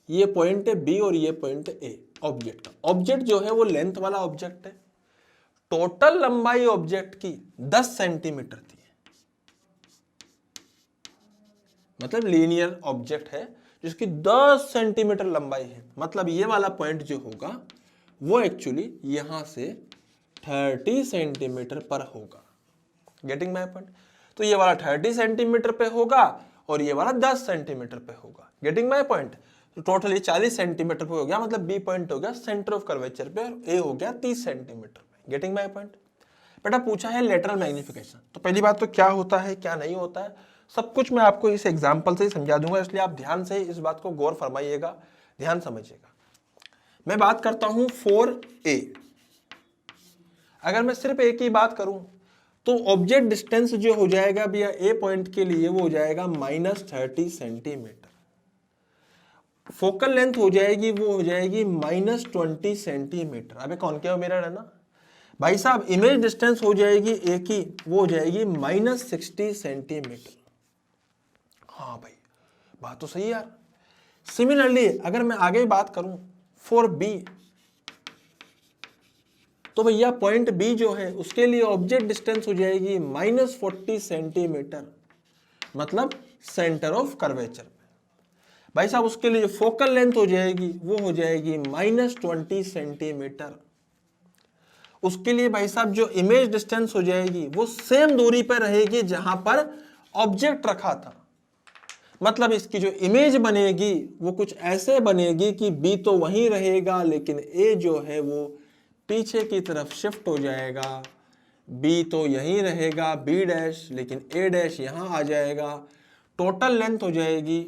ये पॉइंट है B और ये पॉइंट है A ऑब्जेक्ट का। ऑब्जेक्ट जो है वो लेंथ वाला ऑब्जेक्ट है। टोटल लंबाई ऑब्जेक्ट की 10 सेंटीमीटर थी, मतलब लीनियर ऑब्जेक्ट है जिसकी 10 सेंटीमीटर लंबाई है। मतलब ये वाला पॉइंट जो होगा वो एक्चुअली यहां से 30 सेंटीमीटर पर होगा। Getting my point. तो ये वाला 30 सेंटीमीटर पे होगा और ये वाला 10 सेंटीमीटर पे होगा। Getting my point. तो टोटली 40 सेंटीमीटर पे हो गया, मतलब B पॉइंट हो गया सेंटर ऑफ कर्वेचर पे, और A हो गया 30 सेंटीमीटर पे। Getting my point. बेटा पूछा है लेटरल मैग्नीफिकेशन, तो पहली बात तो क्या होता है क्या नहीं होता है सब कुछ मैं आपको इस एग्जाम्पल से ही समझा दूंगा, इसलिए आप ध्यान से इस बात को गौर फरमाइएगा, ध्यान समझिएगा। मैं बात करता हूं 4a। अगर मैं सिर्फ a की बात करूं तो ऑब्जेक्ट डिस्टेंस जो हो जाएगा भैया a पॉइंट के लिए वो हो जाएगा -30 सेंटीमीटर। फोकल लेंथ हो जाएगी वो हो जाएगी -20 सेंटीमीटर। अबे कॉनकेव मिरर है ना भाई साहब। इमेज डिस्टेंस हो जाएगी ए की वो हो जाएगी -60 सेंटीमीटर। हाँ भाई बात तो सही यार। सिमिलरली अगर मैं आगे बात करूं फॉर बी, तो भैया पॉइंट बी जो है उसके लिए ऑब्जेक्ट डिस्टेंस हो जाएगी -40 सेंटीमीटर, मतलब सेंटर ऑफ कर्वेचर। भाई साहब उसके लिए फोकल लेंथ हो जाएगी वो हो जाएगी -20 सेंटीमीटर। उसके लिए भाई साहब जो इमेज डिस्टेंस हो जाएगी वो सेम दूरी पर रहेगी जहां पर ऑब्जेक्ट रखा था। मतलब इसकी जो इमेज बनेगी वो कुछ ऐसे बनेगी कि बी तो वहीं रहेगा लेकिन ए जो है वो पीछे की तरफ शिफ्ट हो जाएगा। बी तो यहीं रहेगा बी डैश, लेकिन ए डैश यहां आ जाएगा। टोटल लेंथ हो जाएगी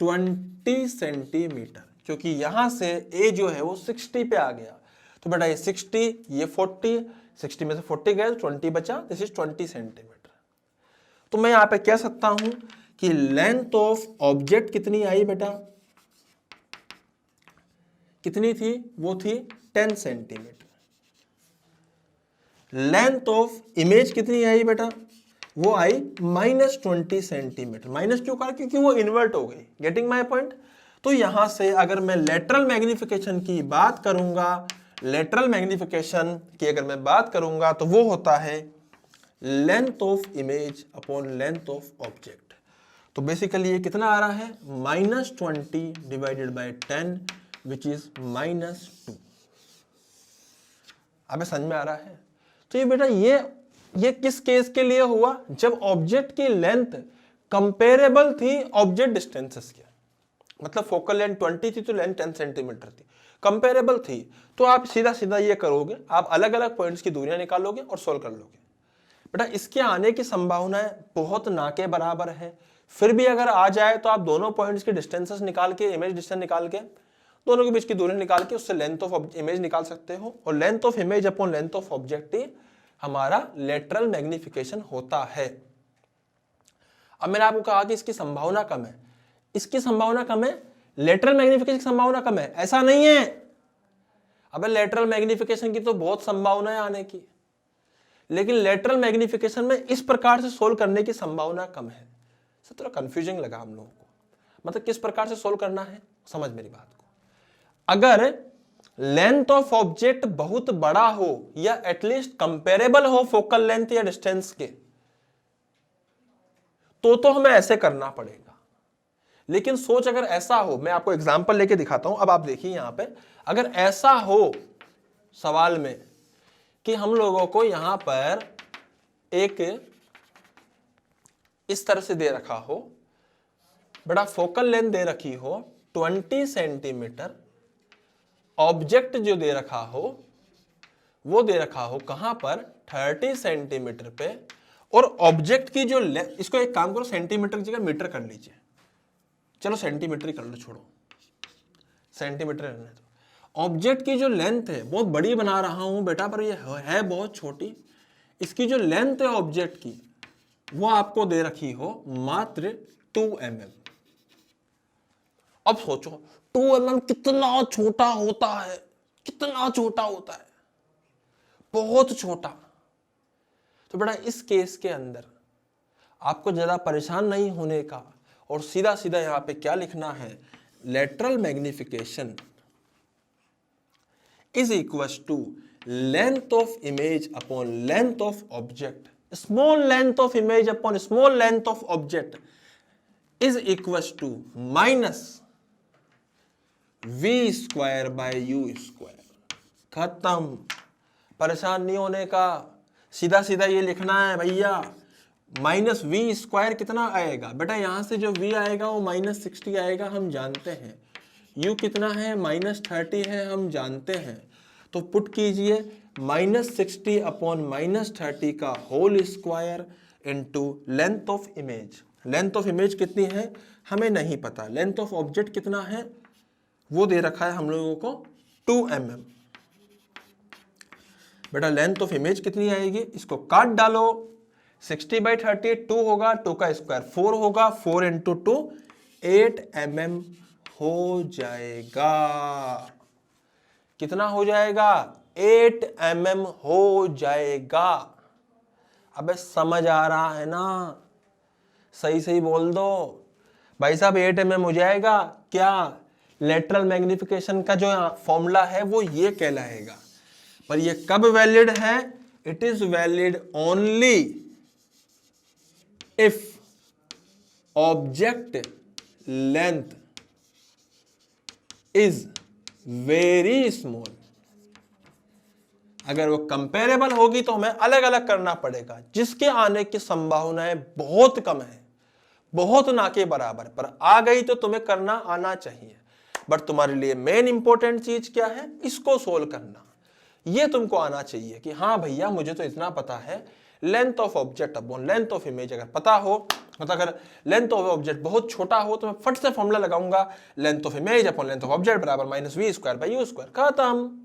20 सेंटीमीटर, क्योंकि यहां से ए जो है वो 60 पे आ गया। तो बेटा ये 60 ये 40, 60 में से 40 गए 20 बचा, दिस इज 20 सेंटीमीटर। तो मैं यहां पे कह सकता हूं कि लेंथ ऑफ ऑब्जेक्ट कितनी आई बेटा, कितनी थी, वो थी 10 सेंटीमीटर। लेंथ ऑफ इमेज कितनी आई बेटा, वो आई -20 सेंटीमीटर। माइनस क्यों कहा, क्योंकि वो इन्वर्ट हो गई। Getting my point. तो यहां से अगर मैं लेटरल मैग्निफिकेशन की बात करूंगा, लेटरल मैग्निफिकेशन की अगर मैं बात करूंगा तो वो होता है length of image upon length of object. तो बेसिकली ये कितना आ रहा है, -20 डिवाइडेड बाय 10 विच इज -2। अब समझ में आ रहा है। तो ये बेटा ये किस केस के लिए हुआ, जब ऑब्जेक्ट की लेंथ कंपेरेबल थी ऑब्जेक्ट डिस्टेंसेस के। मतलब फोकल लेंथ 20 थी तो लेंथ 10 सेंटीमीटर थी, कंपेरेबल थी। तो आप सीधा सीधा ये करोगे, आप अलग अलग पॉइंट्स की दूरियां निकालोगे और सोल्व कर लोगे। बेटा इसके आने की संभावनाएं बहुत ना के बराबर है। फिर भी अगर आ जाए तो आप दोनों पॉइंट्स के डिस्टेंसेस निकाल के, इमेज डिस्टेंस निकाल के, दोनों के बीच की दूरी निकाल के उससे लेंथ ऑफ इमेज निकाल सकते हो। और length of image upon length of object ही हमारा लेटरल मैग्निफिकेशन होता है। अब मैंने आपको कहा कि इसकी संभावना कम है, इसकी संभावना कम है, लेटरल मैग्निफिकेशन की संभावना कम है, ऐसा नहीं है। अबे लेटरल मैग्निफिकेशन की तो बहुत संभावना है आने की, लेकिन लेटरल मैग्निफिकेशन में इस प्रकार से सोल्व करने की संभावना कम है। थोड़ा कंफ्यूजिंग लगा हम लोगों को, मतलब किस प्रकार से सोल्व करना है, समझ मेरी बात को। अगर लेंथ ऑफ ऑब्जेक्ट बहुत बड़ा हो या एटलीस्ट कंपेरेबल हो फोकल लेंथ या डिस्टेंस के, तो हमें ऐसे करना पड़ेगा। लेकिन सोच अगर ऐसा हो, मैं आपको एग्जांपल लेके दिखाता हूं। अब आप देखिए यहां पे, अगर ऐसा हो सवाल में कि हम लोगों को यहां पर एक इस तरह से दे रखा हो, बड़ा फोकल लेंथ दे रखी हो 20 सेंटीमीटर, ऑब्जेक्ट जो दे रखा हो वो दे रखा हो कहां पर, 30 सेंटीमीटर पे, और ऑब्जेक्ट की जो लेंथ, इसको एक काम करो सेंटीमीटर की जगह मीटर कर लीजिए, चलो सेंटीमीटर ही कर लो, छोड़ो सेंटीमीटर रहने दो। ऑब्जेक्ट की जो लेंथ है बहुत बड़ी बना रहा हूं बेटा, पर ये है बहुत छोटी। इसकी जो लेंथ है ऑब्जेक्ट की वो आपको दे रखी हो मात्र 2 mm। अब सोचो 2 mm कितना छोटा होता है, कितना छोटा होता है, बहुत छोटा। तो बेटा इस केस के अंदर आपको ज्यादा परेशान नहीं होने का और सीधा सीधा यहां पे क्या लिखना है, lateral magnification is equal to length of image upon length of object, small length of image upon small length of object is equal to minus v square by u square. खत्म, परेशान नहीं होने का, सीधा सीधा ये लिखना है भैया। माइनस वी स्क्वायर कितना आएगा बेटा, यहां से जो v आएगा वो -60 आएगा, हम जानते हैं। u कितना है, -30 है, हम जानते हैं। तो पुट कीजिए -60 अपॉन -30 का whole square into length of image. Length of image कितनी है हमें नहीं पता, लेंथ ऑफ ऑब्जेक्ट कितना है वो दे रखा है हम लोगों को 2 mm। बेटा लेंथ ऑफ इमेज कितनी आएगी, इसको काट डालो, 60/30 2 होगा, 2 का स्क्वायर 4 होगा, 4 इंटू 2 8 mm हो जाएगा। कितना हो जाएगा 8 mm हो जाएगा। अबे समझ आ रहा है ना, सही सही बोल दो भाई साहब, 8 mm हो जाएगा। क्या लेटरल मैग्निफिकेशन का जो फॉर्मूला है वो ये कहलाएगा, पर ये कब वैलिड है, it is valid only if object length is very small. अगर वो कंपेरेबल होगी तो हमें अलग अलग करना पड़ेगा, जिसके आने की संभावनाएं बहुत कम है, बहुत ना के बराबर, पर आ गई तो तुम्हें करना आना चाहिए। बट तुम्हारे लिए मेन इंपॉर्टेंट चीज क्या है, इसको सोल्व करना। ये तुमको आना चाहिए कि हाँ भैया मुझे तो इतना पता है, length of object upon length of image अगर पता हो, मतलब अगर लेंथ ऑफ ऑब्जेक्ट बहुत छोटा हो तो मैं फट से फॉर्मूला लगाऊंगा, length of image upon length of object बराबर -v²/u²। खत्म।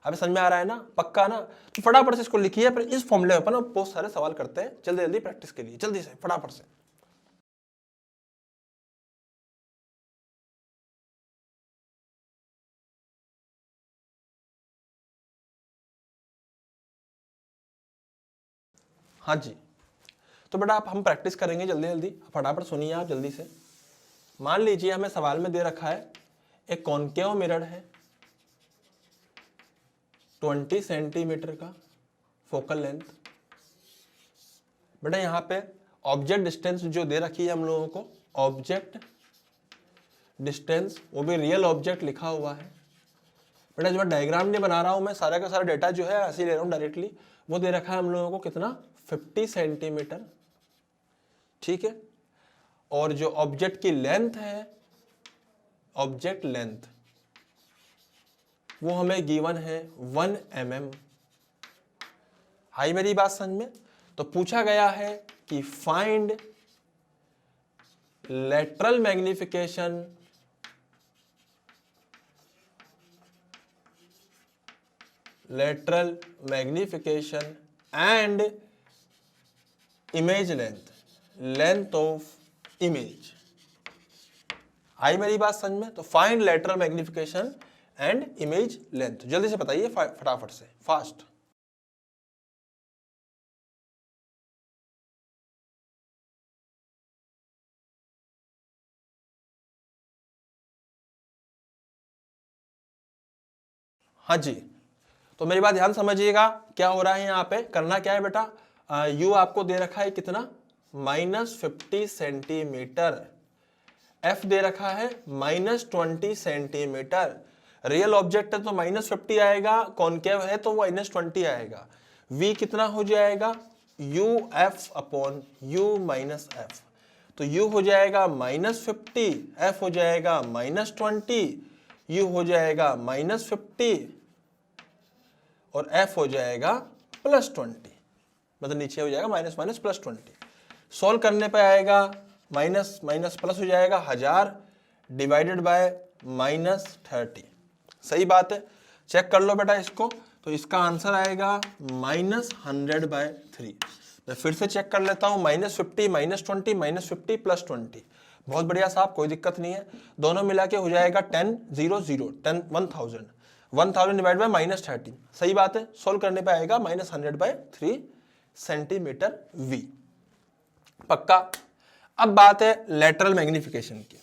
अभी समझ में आ रहा है ना, पक्का ना? तो फटाफट से इसको लिखिए, फिर इस फॉर्मूले पर बहुत सारे सवाल करते हैं, जल्दी जल्दी प्रैक्टिस के लिए, जल्दी से फटाफट से। हाँ जी, तो बेटा आप हम प्रैक्टिस करेंगे जल्दी जल्दी, फटाफट सुनिए आप जल्दी से। मान लीजिए हमें सवाल में दे रखा है एक कॉनकेव मिरर है 20 सेंटीमीटर का फोकल लेंथ। बेटा यहाँ पे ऑब्जेक्ट डिस्टेंस जो दे रखी है हम लोगों को, ऑब्जेक्ट डिस्टेंस, वो भी रियल ऑब्जेक्ट लिखा हुआ है। बेटा जो मैं डायग्राम नहीं बना रहा हूँ, मैं सारा का सारा डेटा जो है ऐसे ही ले रहा हूँ डायरेक्टली। वो दे रखा है हम लोगों को कितना, 50 सेंटीमीटर, ठीक है। और जो ऑब्जेक्ट की लेंथ है, ऑब्जेक्ट लेंथ वो हमें गिवन है 1 mm। आई मेरी बात समझ में? तो पूछा गया है कि find lateral magnification and image length, length of image. आई मेरी बात समझ में? तो find lateral magnification and image length, जल्दी से बताइए फटाफट से, फास्ट। हाँ जी, तो मेरी बात ध्यान समझिएगा, क्या हो रहा है यहाँ पे, करना क्या है बेटा, यू आपको दे रखा है कितना, -50 सेंटीमीटर, एफ दे रखा है -20 सेंटीमीटर। रियल ऑब्जेक्ट है तो -50 आएगा, कॉनकेव है तो -20 आएगा। v कितना हो जाएगा, uf upon u minus F. तो u हो जाएगा -50, f हो जाएगा -20, u हो जाएगा -50 और f हो जाएगा +20, मतलब नीचे हो जाएगा माइनस +20। सॉल्व करने पे आएगा माइनस माइनस प्लस हो जाएगा 1000 डिवाइडेड बाय -30। सही बात है, चेक कर लो बेटा इसको। तो इसका आंसर आएगा -100/3। मैं फिर से चेक कर लेता हूँ, -50 -20 -50 +20। बहुत बढ़िया साहब, कोई दिक्कत नहीं है, दोनों मिला के हो जाएगा 10 1000 डिवाइड बाय -30। सही बात है, सोल्व करने पे आएगा -100/3 सेंटीमीटर v। पक्का। अब बात है लेटरल मैग्निफिकेशन की,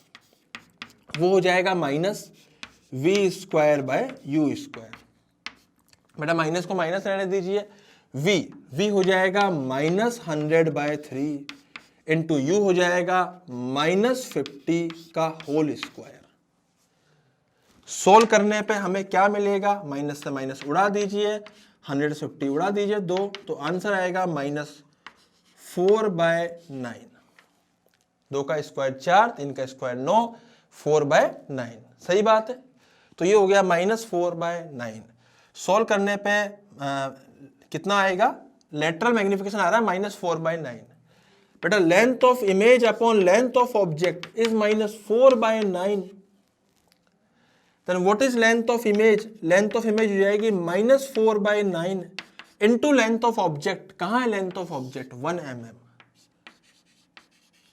वो हो जाएगा -v²/u²। बेटा माइनस को माइनस रहने दीजिए, v हो जाएगा -100/3 इंटू u हो जाएगा -50 का होल स्क्वायर। सोल्व करने पे हमें क्या मिलेगा, माइनस से माइनस उड़ा दीजिए, 100 से 50 उड़ा दीजिए 2, तो आंसर आएगा -4/9। 2 का स्क्वायर 4, 3 का स्क्वायर 9, 4/9। सही बात है, तो ये हो गया -4/9। सॉल्व करने पे कितना आएगा, लेटरल मैग्निफिकेशन आ रहा है -4/9। बेटा length of image upon length of object is -4/9। Then what is length of image, length of image हो जाएगी -4/9 इनटू लेंथ ऑफ ऑब्जेक्ट। कहां है लेंथ ऑफ ऑब्जेक्ट, 1 mm।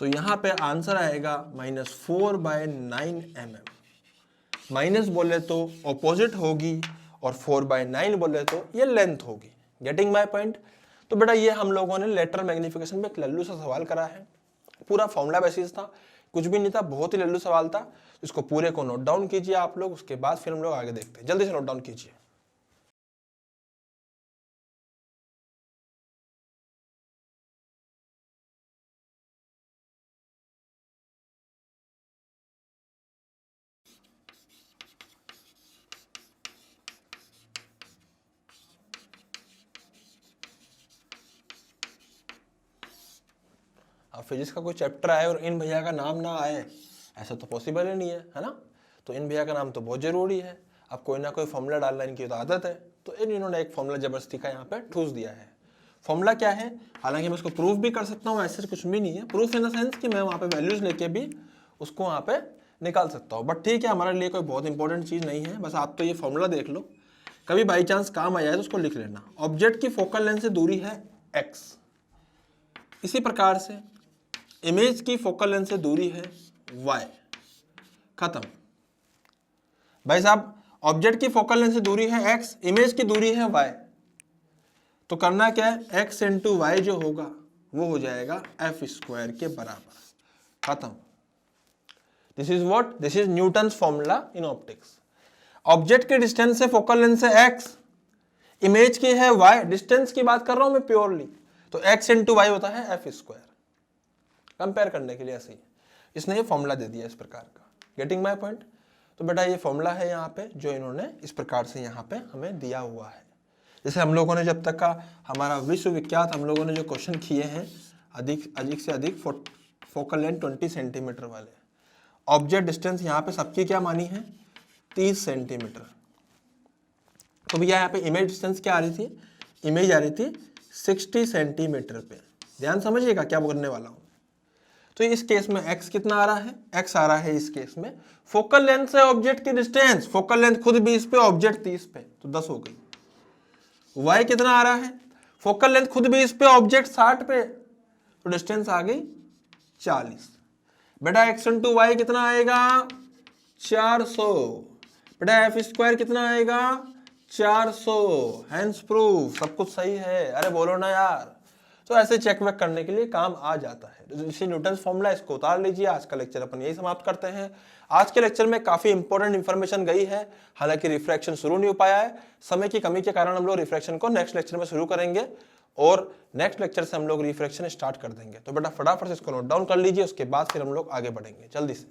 तो यहां पे आंसर आएगा -4/9 mm। माइनस बोले तो ऑपोजिट होगी और 4/9 बोले तो ये लेंथ होगी। Getting my point. तो बेटा ये हम लोगों ने लेटरल मैग्निफिकेशन में एक लल्लू सा सवाल करा है, पूरा फॉर्मूला बेसिस था, कुछ भी नहीं था, बहुत ही लल्लू सवाल था। इसको पूरे को नोट डाउन कीजिए आप लोग, उसके बाद फिर हम लोग आगे देखते हैं। जल्दी से नोट डाउन कीजिए। अब फिजिक्स का कोई चैप्टर आए और इन भैया का नाम ना आए, ऐसा तो पॉसिबल ही नहीं है ना। तो इन भैया का नाम तो बहुत जरूरी है। अब कोई ना कोई फॉर्मूला डालना इनकी तो आदत है, तो इन्होंने एक फॉर्मूला जबरदस्ती का यहाँ पे ठूस दिया है। फॉर्मूला क्या है, हालांकि मैं इसको प्रूफ भी कर सकता हूँ, ऐसे कुछ भी नहीं है। प्रूफ इन द सेंस कि मैं वहाँ पे वैल्यूज लेके भी उसको वहाँ पे निकाल सकता हूँ, बट ठीक है, हमारे लिए कोई बहुत इंपॉर्टेंट चीज़ नहीं है। बस आप तो ये फॉर्मूला देख लो, कभी बाई चांस काम आ जाए तो उसको लिख लेना। ऑब्जेक्ट की फोकल लेंथ से दूरी है x, इसी प्रकार से इमेज की फोकल लेंथ से दूरी है y। खत्म भाई साहब। ऑब्जेक्ट की फोकल लेंथ से दूरी है x, इमेज की दूरी है y, तो करना क्या है, x इंटू वाई जो होगा वो हो जाएगा f² के बराबर। खत्म। This is what, this is Newton's formula in optics. Object के डिस्टेंस से फोकल लेंथ से x, इमेज की है y, डिस्टेंस की बात कर रहा हूं मैं प्योरली, तो x इंटू वाई होता है f²। कंपेयर करने के लिए ऐसे ही इसने ये फॉर्मूला दे दिया इस प्रकार का। Getting my point. तो बेटा ये फॉर्मूला है यहाँ पे जो इन्होंने इस प्रकार से यहाँ पे हमें दिया हुआ है। जैसे हम लोगों ने जब तक का हमारा विश्वविख्यात हम लोगों ने जो क्वेश्चन किए हैं, अधिक से अधिक फोकल लेंथ 20 सेंटीमीटर वाले, ऑब्जेक्ट डिस्टेंस यहाँ पे सबकी क्या मानी है, 30 सेंटीमीटर। तो भैया यहाँ पे इमेज डिस्टेंस क्या आ रही थी, इमेज आ रही थी 60 सेंटीमीटर पे। ध्यान समझिएगा क्या करने वाला हूँ। तो इस केस में x कितना आ रहा है, x आ रहा है इस केस में फोकल लेंथ से ऑब्जेक्ट की डिस्टेंस, फोकल लेंथ खुद 20 पे, ऑब्जेक्ट 30 पे, तो 10 हो गई। y कितना आ रहा है, फोकल लेंथ खुद 20 पे, ऑब्जेक्ट 60 पे, तो डिस्टेंस आ गई 40। बेटा x इंटू वाई कितना आएगा, 400। बेटा f² कितना आएगा, 400। हैंस प्रूफ, सब कुछ सही है। अरे बोलो ना यार। तो ऐसे चेक वेक करने के लिए काम आ जाता है। जैसे न्यूटन्स फॉर्मूला, इसको उतार लीजिए। आज का लेक्चर अपन यही समाप्त करते हैं। आज के लेक्चर में काफी इंपॉर्टेंट इंफॉर्मेशन गई है, हालांकि रिफ्रैक्शन शुरू नहीं हो पाया है, समय की कमी के कारण हम लोग रिफ्रैक्शन को नेक्स्ट लेक्चर में शुरू करेंगे और नेक्स्ट लेक्चर से हम लोग रिफ्रैक्शन स्टार्ट कर देंगे। तो बेटा फटाफट से इसको नोट डाउन कर लीजिए, उसके बाद फिर हम लोग आगे बढ़ेंगे जल्दी से।